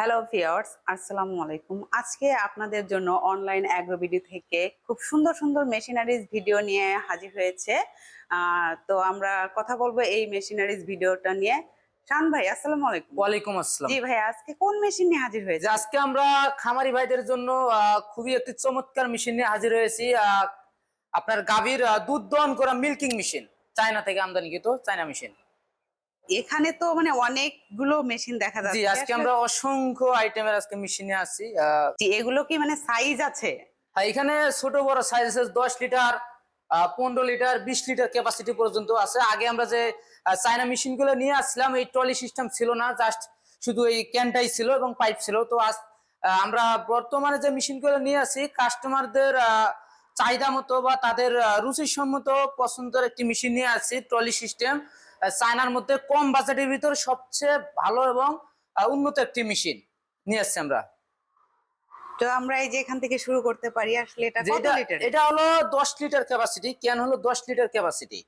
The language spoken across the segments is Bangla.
হ্যালো ভিউয়ার্স, আসসালামু আলাইকুম। আজকে আপনাদের জন্য অনলাইন অ্যাগ্রো ভিডিও থেকে খুব সুন্দর সুন্দর মেশিনারিজ ভিডিও নিয়ে হাজির হয়েছে। তো আমরা কথা বলবো এই মেশিনারিজ ভিডিওটা নিয়ে। শান ভাই, আসসালামু আলাইকুম। ওয়ালাইকুম আসসালাম। জি ভাই, আজকে কোন মেশিন নিয়ে হাজির হয়েছে? আজকে আমরা খামারি ভাইদের জন্য খুবই একটি চমৎকার মেশিন নিয়ে হাজির হয়েছি। আপনার গাভীর দুধ দহন করা মিল্কিং মেশিন, চায়না থেকে আমদানিকৃত চায়না মেশিন। এখানে তো মানে অনেকগুলো মেশিন দেখা জি, যাচ্ছে। আজকে আমরা অসংখ্য আইটেমের আজকে মেশিন নিয়ে আসছি। জি, এগুলো কি মানে সাইজ আছে? এখানে ছোট বড় সাইজ আছে, 10 লিটার, 15 লিটার, 20 লিটার ক্যাপাসিটি পর্যন্ত আছে। আগে আমরা যে চায়না মেশিন গুলো নিয়ে আসছিলাম, এই ট্রলি সিস্টেম ছিল না, জাস্ট শুধু এই ক্যানটাই ছিল এবং পাইপ ছিল। তো আজ আমরা বর্তমানে যে মেশিন গুলো নিয়ে আসি কাস্টমারদের চাহিদা মতো বা তাদের রুচিসম্মত পছন্দের একটি মেশিন নিয়ে আসছি, ট্রলি সিস্টেম। চায়নার মধ্যে কম বাজেটের ভিতর সবচেয়ে ভালো এবং উন্নত একটি মেশিন নিয়ে আসছি আমরা। তো আমরা এই যে এখান থেকে শুরু করতে পারি। আসলে এটা কত লিটার? এটা হলো 10 লিটার ক্যাপাসিটি। ক্যান হলো 10 লিটার ক্যাপাসিটি।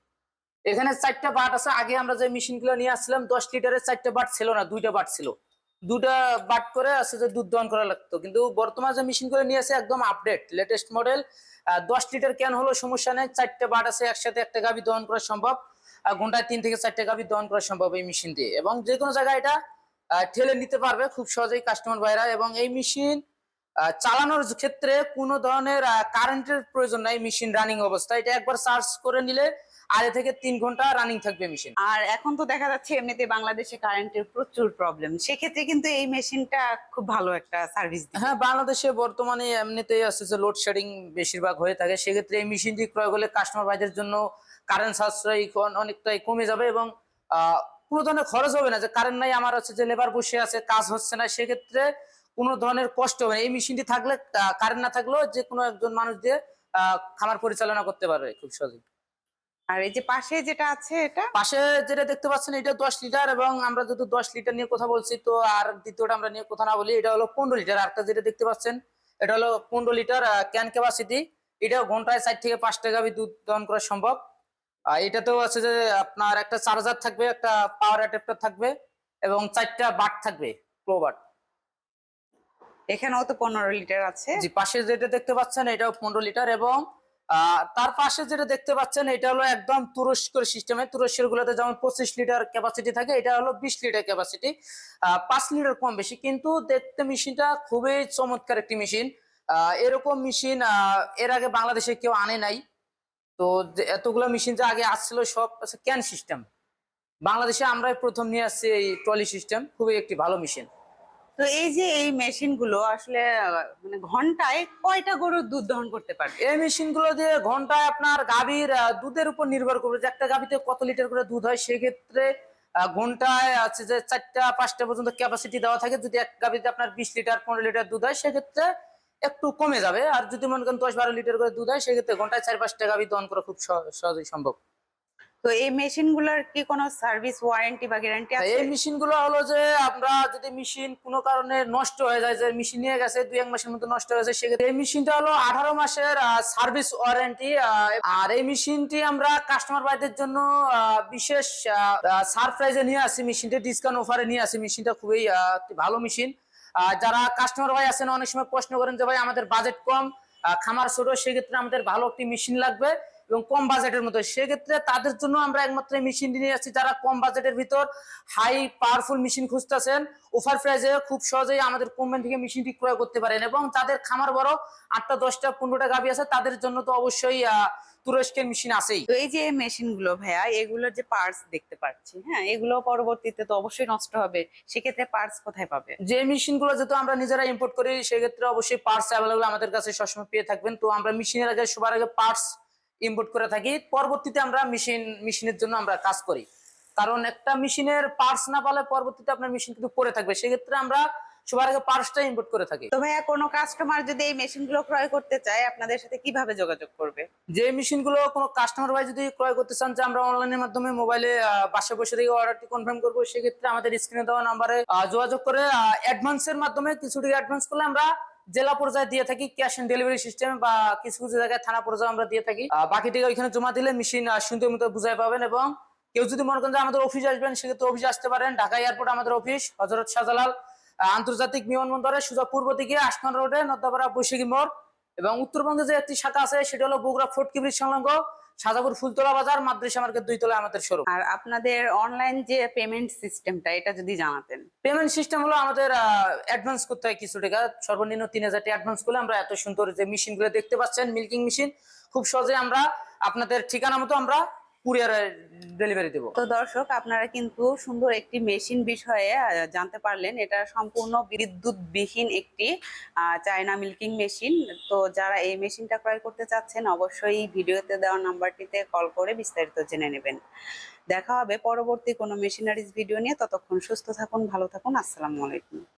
এখানে 4টা বাট আছে। আগে আমরা যে মেশিন গুলো নিয়ে আসছিলাম 10 লিটারের 4টা বাট ছিল না, 2টা বাট ছিল। 2টা বাট করে আছে যে দুধ দহন করা লাগতো, কিন্তু বর্তমানে যে মেশিন গুলো নিয়ে আসে একদম update latest model. 10 litre can হলো সমস্যা নেই, 4টা বাট আছে, একসাথে একটা গাভী দহন করা সম্ভব। ঘন্টায় 3 থেকে 4টা গাভী দহন করা সম্ভব এই মেশিন দিয়ে, এবং যে কোনো জায়গায় এটা ঠেলে নিতে পারবে খুব সহজেই কাস্টমার ভাইরা। এবং এই মেশিন চালানোর ক্ষেত্রে কোনো ধরনের কারেন্টের প্রয়োজন নাই। মেশিন রানিং অবস্থায় এটা একবার চার্জ করে নিলে 2.5 থেকে 3 ঘন্টা রানিং থাকবে মেশিন। আর এখন তো দেখা যাচ্ছে এমনিতে বাংলাদেশে কারেন্টের প্রচুর প্রবলেম, সেক্ষেত্রে কিন্তু এই মেশিনটা খুব ভালো একটা সার্ভিস দিবে। হ্যাঁ, বাংলাদেশে বর্তমানে এমনিতেই আছে যে লোডশেডিং বেশিরভাগ হয়ে থাকে। সেক্ষেত্রে এই মেশিনটি ক্রয় করলে কাস্টমার ভাইদের জন্য কারেন্ট সাশ্রয় অনেকটাই কমে যাবে, এবং কোনো ধরনের খরচ হবে না যে কারেন্ট নাই, আমার হচ্ছে যে লেবার বসে আছে, কাজ হচ্ছে না। সেক্ষেত্রে কোনো ধরনের কষ্ট হবে না। এই মেশিনটি থাকলে কারেন্ট না থাকলেও যে কোনো একজন মানুষ দিয়ে খামার পরিচালনা করতে পারবে খুব সহজে। আর এই যে পাশে যেটা আছে এটা? পাশে যেটা দেখতে পাচ্ছেন এটা 10 লিটার, এবং আমরা যেহেতু 10 লিটার নিয়ে কথা বলছি তো আর দ্বিতীয়টা আমরা নিয়ে কথা না বলি, এটা হলো 15 লিটার। আরেকটা যেটা দেখতে পাচ্ছেন এটা হলো 15 লিটার ক্যান ক্যাপাসিটি। এটাও ঘন্টায় 4 থেকে 5টা গাভী দুধ দহন করা সম্ভব। এটাতেও আছে যে আপনার একটা চার্জার থাকবে, একটা পাওয়ার অ্যাডাপ্টার থাকবে, এবং 4টা বাট থাকবে, প্রো বাট। এখানেও তো 15 লিটার আছে। জি, পাশে যেটা দেখতে পাচ্ছেন এটাও 15 লিটার, এবং তার পাশে যেটা দেখতে পাচ্ছেন এটা হলো একদম তুরস্কের সিস্টেমে। তুরস্কের গুলোতে যেমন 25 লিটার ক্যাপাসিটি থাকে, এটা হলো 20 লিটার ক্যাপাসিটি। 5 লিটার কম বেশি, কিন্তু দেখতে মেশিনটা খুবই চমৎকার একটি মেশিন। এরকম মেশিন এর আগে বাংলাদেশে কেউ আনে নাই। তো এতগুলো মেশিন যে আগে আসছিল সব ক্যান সিস্টেম, বাংলাদেশে আমরাই প্রথম নিয়ে আসছি এই ট্রলি সিস্টেম। খুবই একটি ভালো মেশিন। তো এই যে এই মেশিন গুলো আসলে মানে ঘন্টায় কয়টা গরুর দুধ দহন করতে পারবে? এই মেশিন গুলো দিয়ে ঘন্টায় আপনার গাভীর দুধের উপর নির্ভর করবে যে একটা গাভীতে কত লিটার করে দুধ হয়। সেক্ষেত্রে ঘন্টায় আছে যে 4টা 5টা পর্যন্ত ক্যাপাসিটি দেওয়া থাকে। যদি এক গাভীতে আপনার 20 লিটার 15 লিটার দুধ হয় সেক্ষেত্রে একটু কমে যাবে। আর যদি মনে করেন 10-12 লিটার করে দুধ হয় সেক্ষেত্রে ঘন্টায় 4-5টা গাভী দহন করা খুব সহজেই সম্ভব। তো এই মেশিন গুলোর কি কোনো সার্ভিস ওয়ারেন্টি বা গ্যারান্টি আছে? এই মেশিন গুলো হলো যে আমরা যদি মেশিন কোনো কারণে নষ্ট হয়ে যায়, যে মেশিন নিয়ে গেছে 2-1 মাসের মধ্যে নষ্ট হয়ে যায়, সেক্ষেত্রে এই মেশিনটা হলো 18 মাসের সার্ভিস ওয়ারেন্টি। আর এই মেশিনটি আমরা কাস্টমার ভাইদের জন্য বিশেষ সারপ্রাইজে নিয়ে আসি, মেশিনটা ডিসকাউন্ট অফারে নিয়ে আসি। মেশিনটা খুবই একটি ভালো মেশিন। যারা কাস্টমার ভাই আছেন অনেক সময় প্রশ্ন করেন যে ভাই আমাদের বাজেট কম, খামার ছোট, সেক্ষেত্রে আমাদের ভালো একটি মেশিন লাগবে এবং কম বাজেটের মধ্যে। সেক্ষেত্রে তাদের জন্য আমরা একমাত্র মেশিনটি নিয়ে আসছি। যারা কম বাজেটের ভিতর হাই পাওয়ারফুল মেশিন খুঁজতেছেন অফার প্রাইসে, খুব সহজেই আমাদের কোম্পানি থেকে মেশিনটি ক্রয় করতে পারেন। এবং তাদের খামার বড় 8টা 10টা 15টা গাভী আছে, তাদের জন্য তো অবশ্যই তুরস্কের মেশিন আছেই। তো এই যে মেশিন গুলো ভাইয়া, এগুলোর যে পার্টস দেখতে পাচ্ছি, হ্যাঁ, এগুলো পরবর্তীতে তো অবশ্যই নষ্ট হবে, সেক্ষেত্রে পার্টস কোথায় পাবে? যে মেশিন গুলো যেহেতু আমরা নিজেরা ইম্পোর্ট করি সেক্ষেত্রে অবশ্যই পার্টস অ্যাভেলেবল আমাদের কাছে সবসময় পেয়ে থাকবেন। তো আমরা মেশিনের আগে সবার আগে পার্টস ইম্পোর্ট করে থাকি, পরবর্তীতে আমরা মেশিনের জন্য আমরা কাজ করি। কারণ একটা মেশিনের পার্টস না পালে পরবর্তীতে আপনার মেশিন কিন্তু পড়ে থাকবে, সেক্ষেত্রে আমরা সবার আগে পার্টসটা ইম্পোর্ট করে থাকি। তো ভাইয়া, কোনো কাস্টমার যদি এই মেশিন গুলো ক্রয় করতে চায় আপনাদের সাথে কিভাবে যোগাযোগ করবে? যে মেশিন গুলো কোনো কাস্টমার ভাই যদি ক্রয় করতে চান যে আমরা অনলাইনের মাধ্যমে মোবাইলে বাসায় বসে থেকে অর্ডারটি কনফার্ম করবো, সেক্ষেত্রে আমাদের স্ক্রিনে দেওয়া নাম্বারে যোগাযোগ করে অ্যাডভান্সের মাধ্যমে কিছু টাকা অ্যাডভান্স করলে আমরা জেলা পর্যায়ে দিয়ে থাকি ক্যাশ অন ডেলিভারি সিস্টেম, বা কিছু কিছু জায়গায় থানা পর্যায়ে আমরা দিয়ে থাকি। বাকি টাকা ওইখানে জমা দিলে মেশিন সুন্দর মতো বুঝাই পাবেন। এবং কেউ যদি মনে করেন যে আমাদের অফিস আসবেন সেক্ষেত্রে অফিসে আসতে পারেন। ঢাকা এয়ারপোর্ট আমাদের অফিস, হযরত শাহজালাল আন্তর্জাতিক বিমানবন্দরের সোজা পূর্ব দিকে আশকান রোডে নদ্দাপাড়া বৈশাখী মোড়, এবং উত্তরবঙ্গে যে একটি শাখা আছে সেটা হলো বগুড়া ফটকি ব্রিজ সংলগ্ন সাজাপুর ফুলতলা বাজার মাদ্রাসা মার্কেট 2 তলায় আমাদের শোরুম। আর আপনাদের অনলাইন যে পেমেন্ট সিস্টেমটা এটা যদি জানাতেন। পেমেন্ট সিস্টেম হলো আমাদের অ্যাডভান্স করতে হয় কিছু টাকা, সর্বনিম্ন 3000 টাকা অ্যাডভান্স করলে আমরা এত সুন্দর যে মেশিনগুলো দেখতে পাচ্ছেন মিল্কিং মেশিন খুব সহজে আমরা আপনাদের ঠিকানা মতো আমরা কুরিয়ারে ডেলিভারি দেবো। তো দর্শক, আপনারা কিন্তু সুন্দর একটি মেশিন বিষয়ে জানতে পারলেন। এটা সম্পূর্ণ বিদ্যুৎবিহীন একটি চায়না মিল্কিং মেশিন। তো যারা এই মেশিনটা ক্রয় করতে চাচ্ছেন অবশ্যই ভিডিওতে দেওয়া নাম্বারটিতে কল করে বিস্তারিত জেনে নেবেন। দেখা হবে পরবর্তী কোনো মেশিনারিজ ভিডিও নিয়ে। ততক্ষণ সুস্থ থাকুন, ভালো থাকুন। আসসালামু আলাইকুম।